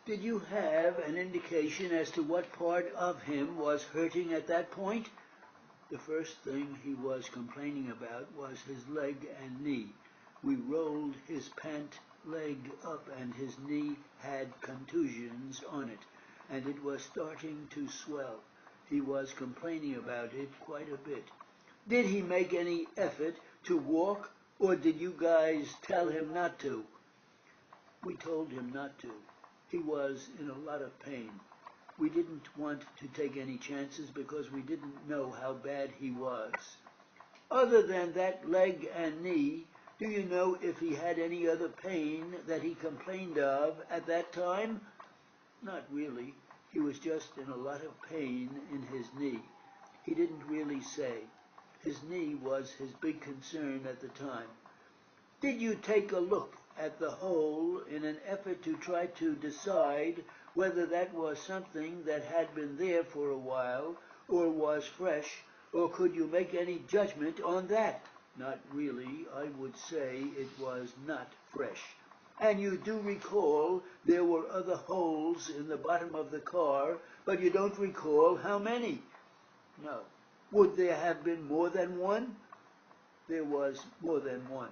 Did you have an indication as to what part of him was hurting at that point? The first thing he was complaining about was his leg and knee. We rolled his pant leg up and his knee had contusions on it, and it was starting to swell. He was complaining about it quite a bit. Did he make any effort to walk, or did you guys tell him not to? We told him not to. He was in a lot of pain. We didn't want to take any chances because we didn't know how bad he was. Other than that leg and knee, do you know if he had any other pain that he complained of at that time? Not really. He was just in a lot of pain in his knee. He didn't really say. His knee was his big concern at the time. Did you take a look at the hole in an effort to try to decide whether that was something that had been there for a while or was fresh, or could you make any judgment on that? Not really. I would say it was not fresh. And you do recall there were other holes in the bottom of the car, but you don't recall how many? No. Would there have been more than one? There was more than one.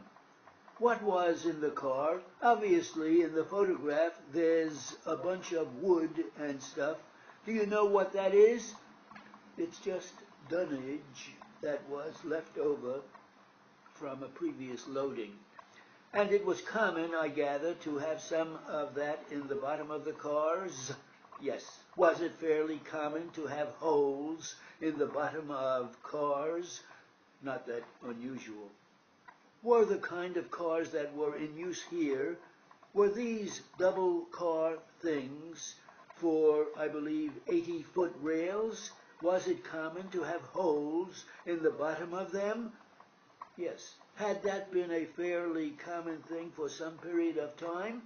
What was in the car? Obviously, in the photograph, there's a bunch of wood and stuff. Do you know what that is? It's just dunnage that was left over from a previous loading. And it was common, I gather, to have some of that in the bottom of the cars? Yes. Was it fairly common to have holes in the bottom of cars? Not that unusual. Were the kind of cars that were in use here, were these double car things for, I believe, 80-foot rails? Was it common to have holes in the bottom of them? Yes. Had that been a fairly common thing for some period of time?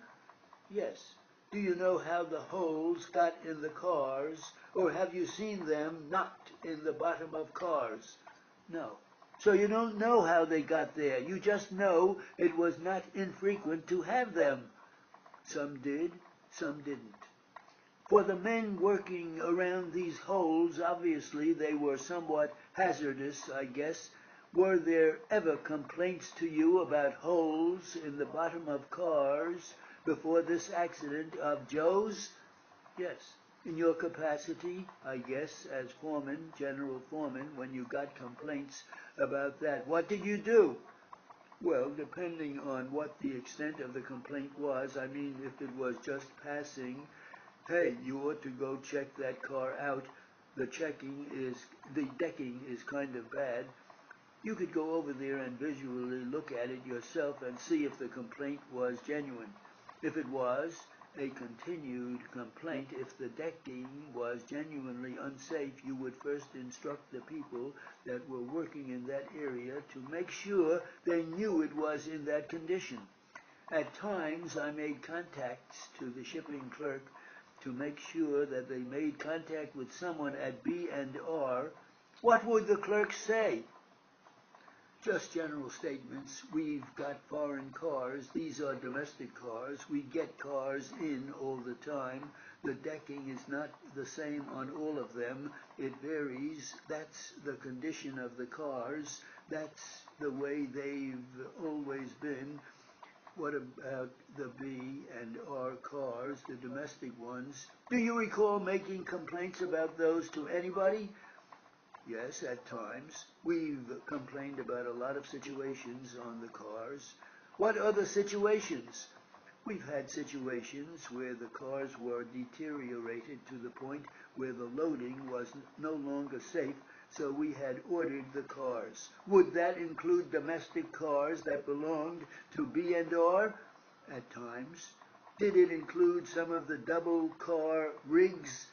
Yes. Do you know how the holes got in the cars, or have you seen them knocked in the bottom of cars? No. So you don't know how they got there. You just know it was not infrequent to have them. Some did, some didn't. For the men working around these holes, obviously they were somewhat hazardous, I guess. Were there ever complaints to you about holes in the bottom of cars before this accident of Joe's? Yes. In your capacity, I guess, as foreman, general foreman, when you got complaints about that, what did you do? Well, depending on what the extent of the complaint was, I mean, if it was just passing, hey, you ought to go check that car out. The decking is kind of bad. You could go over there and visually look at it yourself and see if the complaint was genuine. If it was a continued complaint, if the decking was genuinely unsafe, you would first instruct the people that were working in that area to make sure they knew it was in that condition. At times, I made contacts to the shipping clerk to make sure that they made contact with someone at B&R. What would the clerk say? Just general statements. We've got foreign cars. These are domestic cars. We get cars in all the time. The decking is not the same on all of them. It varies. That's the condition of the cars. That's the way they've always been. What about the B and R cars, the domestic ones? Do you recall making complaints about those to anybody? Yes, at times. We've complained about a lot of situations on the cars. What other situations? We've had situations where the cars were deteriorated to the point where the loading was no longer safe, so we had ordered the cars. Would that include domestic cars that belonged to B&R? At times. Did it include some of the double car rigs?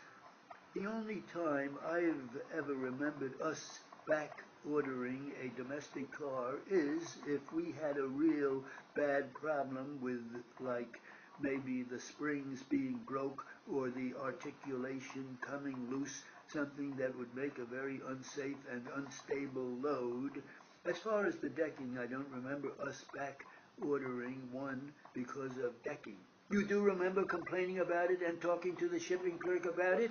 The only time I've ever remembered us back ordering a domestic car is if we had a real bad problem with, like, maybe the springs being broke or the articulation coming loose, something that would make a very unsafe and unstable load. As far as the decking, I don't remember us back ordering one because of decking. You do remember complaining about it and talking to the shipping clerk about it?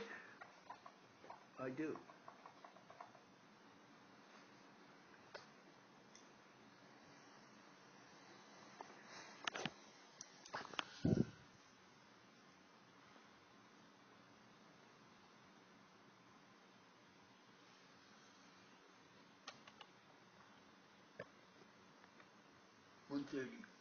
I do. One 30.